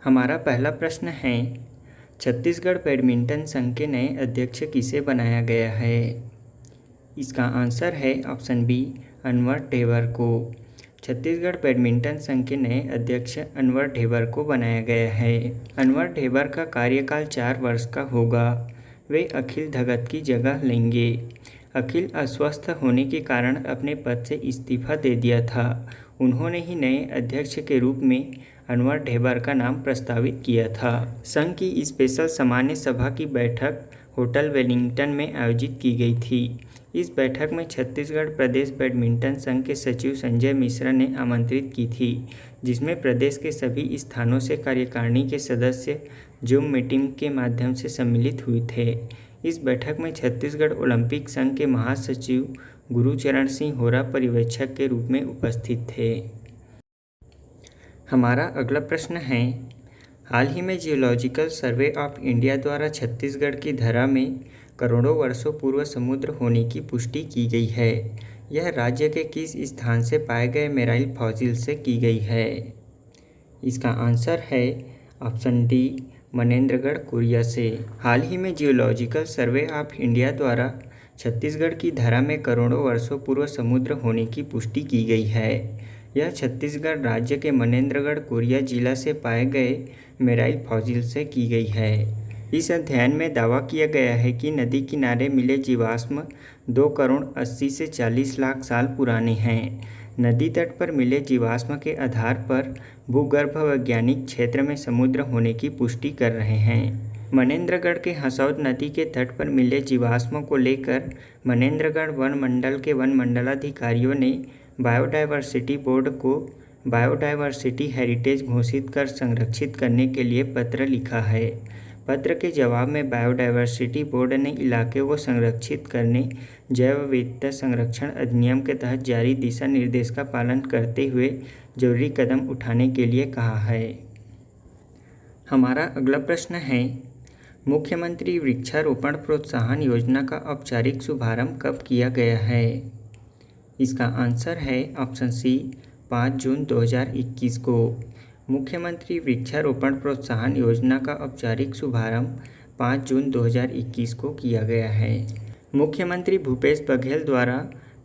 हमारा पहला प्रश्न है, छत्तीसगढ़ बैडमिंटन संघ के नए अध्यक्ष किसे बनाया गया है। इसका आंसर है ऑप्शन बी, अनवर ढेबर को। छत्तीसगढ़ बैडमिंटन संघ के नए अध्यक्ष अनवर ढेबर को बनाया गया है। अनवर ढेबर का कार्यकाल 4 वर्ष का होगा। वे अखिल धगत की जगह लेंगे। अखिल अस्वस्थ होने के कारण अपने पद से इस्तीफा दे दिया था। उन्होंने ही नए अध्यक्ष के रूप में अनवर ढेबर का नाम प्रस्तावित किया था। संघ की स्पेशल सामान्य सभा की बैठक होटल वेलिंगटन में आयोजित की गई थी। इस बैठक में छत्तीसगढ़ प्रदेश बैडमिंटन संघ के सचिव संजय मिश्रा ने आमंत्रित की थी, जिसमें प्रदेश के सभी स्थानों से कार्यकारिणी के सदस्य जूम मीटिंग के माध्यम से सम्मिलित हुए थे। इस बैठक में छत्तीसगढ़ ओलंपिक संघ के महासचिव गुरुचरण सिंह होरा पर्यवेक्षक के रूप में उपस्थित थे। हमारा अगला प्रश्न है, हाल ही में जियोलॉजिकल सर्वे ऑफ इंडिया द्वारा छत्तीसगढ़ की धरा में करोड़ों वर्षों पूर्व समुद्र होने की पुष्टि की गई है। यह राज्य के किस स्थान से पाए गए मेराइल फॉसिल से की गई है। इसका आंसर है ऑप्शन डी, मनेंद्रगढ़ कोरिया से। हाल ही में जियोलॉजिकल सर्वे ऑफ इंडिया द्वारा छत्तीसगढ़ की धरा में करोड़ों वर्षों पूर्व समुद्र होने की पुष्टि की गई है। यह छत्तीसगढ़ राज्य के मनेंद्रगढ़ कोरिया जिला से पाए गए मेराइल फॉसिल से की गई है। इस अध्ययन में दावा किया गया है कि नदी किनारे मिले जीवाश्म 2 करोड़ 80 से 40 लाख साल पुराने हैं। नदी तट पर मिले जीवाश्म के आधार पर भूगर्भ वैज्ञानिक क्षेत्र में समुद्र होने की पुष्टि कर रहे हैं। मनेंद्रगढ़ के हसौद नदी के तट पर मिले जीवाश्मों को लेकर मनेंद्रगढ़ वन मंडल के वन मंडलाधिकारियों ने बायोडायवर्सिटी बोर्ड को बायोडायवर्सिटी हेरिटेज घोषित कर संरक्षित करने के लिए पत्र लिखा है। पत्र के जवाब में बायोडायवर्सिटी बोर्ड ने इलाके को संरक्षित करने जैव विविधता संरक्षण अधिनियम के तहत जारी दिशा निर्देश का पालन करते हुए जरूरी कदम उठाने के लिए कहा है। हमारा अगला प्रश्न है, मुख्यमंत्री वृक्षारोपण प्रोत्साहन योजना का औपचारिक शुभारंभ कब किया गया है। इसका आंसर है ऑप्शन सी, 5 जून 2021 को। मुख्यमंत्री वृक्षारोपण प्रोत्साहन योजना का औपचारिक शुभारंभ 5 जून 2021 को किया गया है। मुख्यमंत्री भूपेश बघेल द्वारा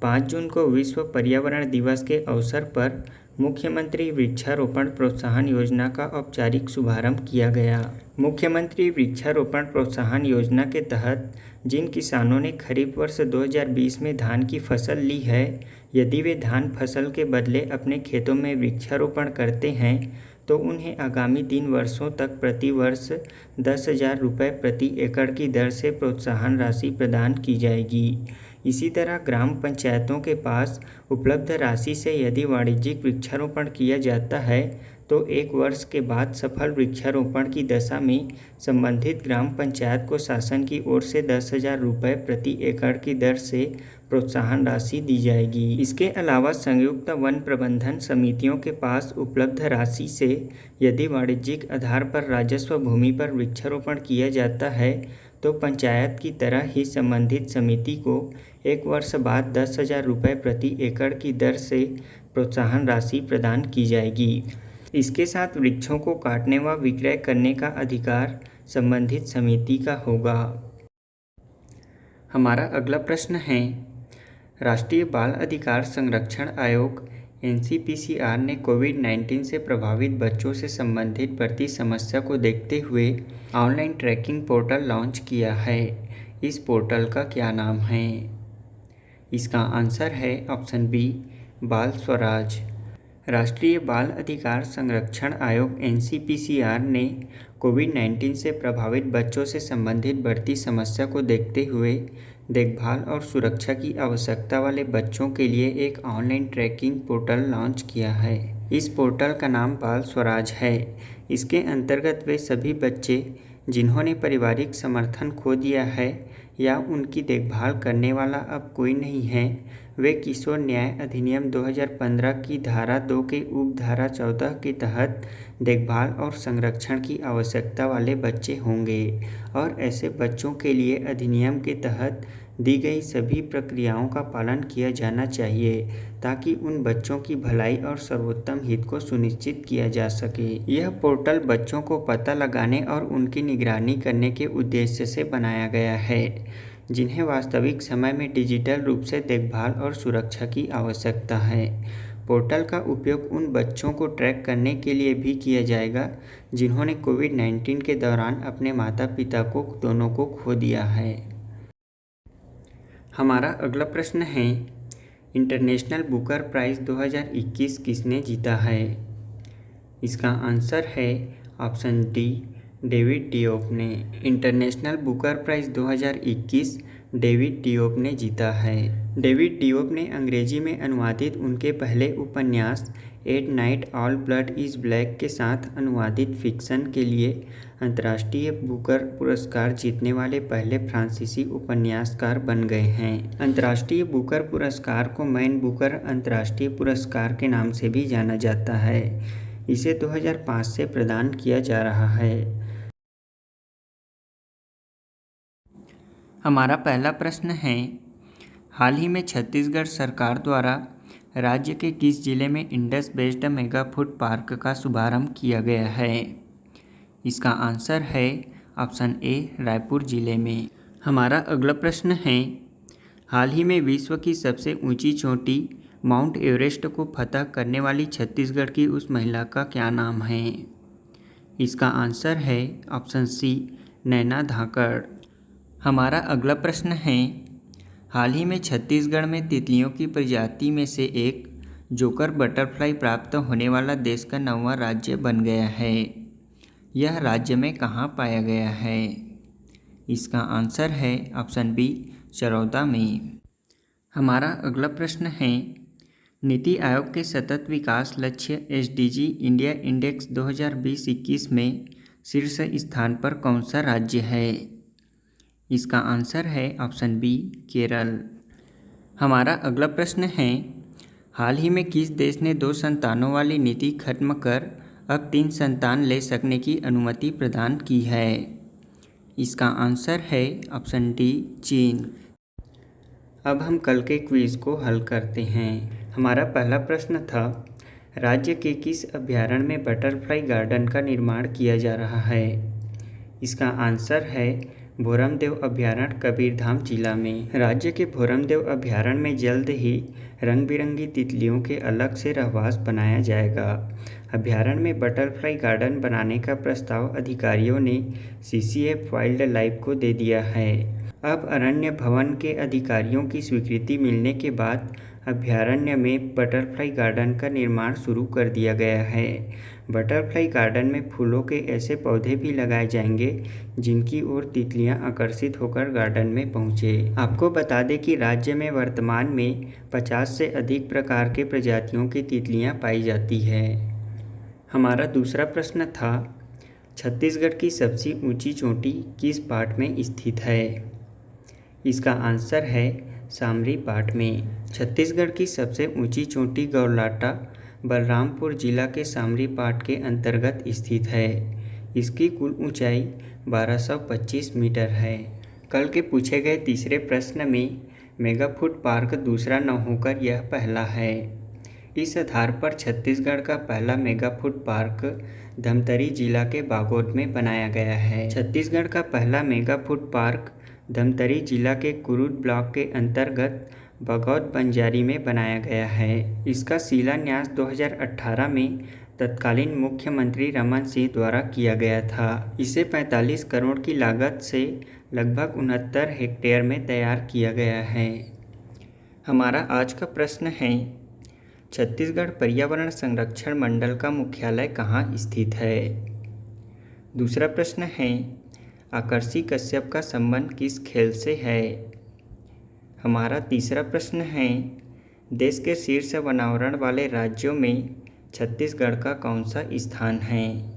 5 जून को विश्व पर्यावरण दिवस के अवसर पर मुख्यमंत्री वृक्षारोपण प्रोत्साहन योजना का औपचारिक शुभारंभ किया गया। मुख्यमंत्री वृक्षारोपण प्रोत्साहन योजना के तहत जिन किसानों ने खरीफ वर्ष 2020 में धान की फसल ली है, यदि वे धान फसल के बदले अपने खेतों में वृक्षारोपण करते हैं तो उन्हें आगामी 3 वर्षों तक प्रति वर्ष 10,000 रुपये प्रति एकड़ की दर से प्रोत्साहन राशि प्रदान की जाएगी। इसी तरह ग्राम पंचायतों के पास उपलब्ध राशि से यदि वाणिज्यिक वृक्षारोपण किया जाता है तो 1 वर्ष के बाद सफल वृक्षारोपण की दशा में संबंधित ग्राम पंचायत को शासन की ओर से 10,000 रुपये प्रति एकड़ की दर से प्रोत्साहन राशि दी जाएगी। इसके अलावा संयुक्त वन प्रबंधन समितियों के पास उपलब्ध राशि से यदि वाणिज्यिक आधार पर राजस्व भूमि पर वृक्षारोपण किया जाता है तो पंचायत की तरह ही संबंधित समिति को 1 वर्ष बाद 10,000 रुपये प्रति एकड़ की दर से प्रोत्साहन राशि प्रदान की जाएगी। इसके साथ वृक्षों को काटने व विक्रय करने का अधिकार संबंधित समिति का होगा। हमारा अगला प्रश्न है, राष्ट्रीय बाल अधिकार संरक्षण आयोग NCPCR ने कोविड-19 से प्रभावित बच्चों से संबंधित बढ़ती समस्या को देखते हुए ऑनलाइन ट्रैकिंग पोर्टल लॉन्च किया है। इस पोर्टल का क्या नाम है। इसका आंसर है ऑप्शन बी, बाल स्वराज। राष्ट्रीय बाल अधिकार संरक्षण आयोग NCPCR ने कोविड-19 से प्रभावित बच्चों से संबंधित बढ़ती समस्या को देखते हुए देखभाल और सुरक्षा की आवश्यकता वाले बच्चों के लिए एक ऑनलाइन ट्रैकिंग पोर्टल लॉन्च किया है। इस पोर्टल का नाम बाल स्वराज है। इसके अंतर्गत वे सभी बच्चे जिन्होंने पारिवारिक समर्थन खो दिया है या उनकी देखभाल करने वाला अब कोई नहीं है, वे किशोर न्याय अधिनियम 2015 की धारा 2 के उपधारा 14 के तहत देखभाल और संरक्षण की आवश्यकता वाले बच्चे होंगे और ऐसे बच्चों के लिए अधिनियम के तहत दी गई सभी प्रक्रियाओं का पालन किया जाना चाहिए ताकि उन बच्चों की भलाई और सर्वोत्तम हित को सुनिश्चित किया जा सके। यह पोर्टल बच्चों को पता लगाने और उनकी निगरानी करने के उद्देश्य से बनाया गया है, जिन्हें वास्तविक समय में डिजिटल रूप से देखभाल और सुरक्षा की आवश्यकता है। पोर्टल का उपयोग उन बच्चों को ट्रैक करने के लिए भी किया जाएगा जिन्होंने कोविड-19 के दौरान अपने माता पिता को दोनों को खो दिया है। हमारा अगला प्रश्न है, इंटरनेशनल बुकर प्राइज़ 2021 किसने जीता है? इसका आंसर है ऑप्शन डी, डेविड डियोप ने। International Booker prize 2021 David Diop ने जीता है। डेविड डियोप ने अंग्रेजी में अनुवादित उनके पहले उपन्यास at night all blood is black के साथ अनुवादित फिक्शन के लिए अंतर्राष्ट्रीय बुकर पुरस्कार जीतने वाले पहले फ्रांसीसी उपन्यासकार बन गए हैं। अंतर्राष्ट्रीय बुकर पुरस्कार को मैन बुकर अंतर्राष्ट्रीय पुरस्कार के नाम से भी जाना जाता है। इसे 2005 से प्रदान किया जा रहा है। हमारा पहला प्रश्न है, हाल ही में छत्तीसगढ़ सरकार द्वारा राज्य के किस जिले में Indus based mega food park का शुभारंभ किया गया है? इसका आंसर है ऑप्शन ए, रायपुर जिले में। हमारा अगला प्रश्न है, हाल ही में विश्व की सबसे ऊंची चोटी माउंट एवरेस्ट को फतह करने वाली छत्तीसगढ़ की उस महिला का क्या नाम है? इसका आंसर है ऑप्शन सी, नैना धाकड़। हमारा अगला प्रश्न है, हाल ही में छत्तीसगढ़ में तितलियों की प्रजाति में से एक जोकर बटरफ्लाई प्राप्त होने वाला देश का 9वां राज्य बन गया है। यह राज्य में कहाँ पाया गया है? इसका आंसर है ऑप्शन बी, चरौदा में। हमारा अगला प्रश्न है, नीति आयोग के सतत विकास लक्ष्य एसडीजी इंडिया इंडेक्स 2020-21 में शीर्ष स्थान पर कौन सा राज्य है? इसका आंसर है ऑप्शन बी, केरल। हमारा अगला प्रश्न है, हाल ही में किस देश ने 2 संतानों वाली नीति खत्म कर अब 3 संतान ले सकने की अनुमति प्रदान की है? इसका आंसर है ऑप्शन डी, चीन। अब हम कल के क्विज़ को हल करते हैं। हमारा पहला प्रश्न था, राज्य के किस अभयारण्य में बटरफ्लाई गार्डन का निर्माण किया जा रहा है? इसका आंसर है भोरमदेव अभयारण्य, कबीरधाम जिला में। राज्य के भोरमदेव अभयारण्य में जल्द ही रंग बिरंगी तितलियों के अलग से रहवास बनाया जाएगा। अभयारण्य में बटरफ्लाई गार्डन बनाने का प्रस्ताव अधिकारियों ने सीसीएफ वाइल्ड लाइफ को दे दिया है। अब अरण्य भवन के अधिकारियों की स्वीकृति मिलने के बाद अभयारण्य में बटरफ्लाई गार्डन का निर्माण शुरू कर दिया गया है। बटरफ्लाई गार्डन में फूलों के ऐसे पौधे भी लगाए जाएंगे जिनकी ओर तितलियां आकर्षित होकर गार्डन में पहुंचे। आपको बता दें कि राज्य में वर्तमान में 50 से अधिक प्रकार के प्रजातियों की तितलियां पाई जाती है। हमारा दूसरा प्रश्न था, छत्तीसगढ़ की सबसे ऊंची चोटी किस पाट में स्थित है? इसका आंसर है सामरी पाट में। छत्तीसगढ़ की सबसे ऊंची चोटी गौरलाटा बलरामपुर जिला के सामरी पाट के अंतर्गत स्थित है। इसकी कुल ऊंचाई 1225 मीटर है। कल के पूछे गए तीसरे प्रश्न में मेगा फूड पार्क दूसरा न होकर यह पहला है। इस आधार पर छत्तीसगढ़ का पहला मेगा फूड पार्क धमतरी जिला के बागोद में बनाया गया है। छत्तीसगढ़ का पहला मेगा फूड पार्क धमतरी जिला के कुरुद ब्लॉक के अंतर्गत बगौद बंजारी में बनाया गया है। इसका शिलान्यास 2018 में तत्कालीन मुख्यमंत्री रमन सिंह द्वारा किया गया था। इसे 45 करोड़ की लागत से लगभग 69 हेक्टेयर में तैयार किया गया है। हमारा आज का प्रश्न है, छत्तीसगढ़ पर्यावरण संरक्षण मंडल का मुख्यालय कहाँ स्थित है? दूसरा प्रश्न है, आकर्षी कश्यप का संबंध किस खेल से है? हमारा तीसरा प्रश्न है, देश के शीर्ष वनावरण वाले राज्यों में छत्तीसगढ़ का कौन सा स्थान है?